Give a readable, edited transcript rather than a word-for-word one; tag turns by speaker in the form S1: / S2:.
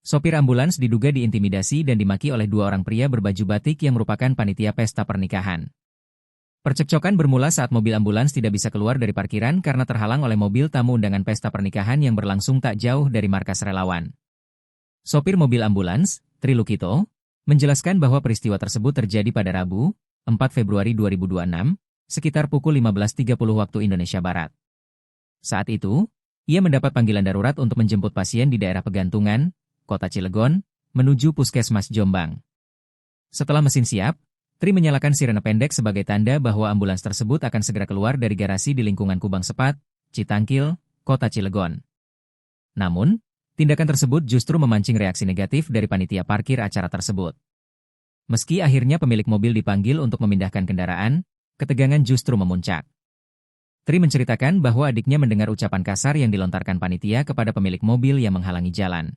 S1: Sopir ambulans diduga diintimidasi dan dimaki oleh dua orang pria berbaju batik yang merupakan panitia pesta pernikahan. Percekcokan bermula saat mobil ambulans tidak bisa keluar dari parkiran karena terhalang oleh mobil tamu undangan pesta pernikahan yang berlangsung tak jauh dari markas relawan. Sopir mobil ambulans, Tri Lukito, menjelaskan bahwa peristiwa tersebut terjadi pada Rabu, 4 Februari 2026, sekitar pukul 15.30 waktu Indonesia Barat. Saat itu, ia mendapat panggilan darurat untuk menjemput pasien di daerah Pegantungan, Kota Cilegon, menuju Puskesmas Jombang. Setelah mesin siap, Tri menyalakan sirene pendek sebagai tanda bahwa ambulans tersebut akan segera keluar dari garasi di lingkungan Kubang Sepat, Citangkil, Kota Cilegon. Namun, tindakan tersebut justru memancing reaksi negatif dari panitia parkir acara tersebut. Meski akhirnya pemilik mobil dipanggil untuk memindahkan kendaraan, ketegangan justru memuncak. Tri menceritakan bahwa adiknya mendengar ucapan kasar yang dilontarkan panitia kepada pemilik mobil yang menghalangi jalan.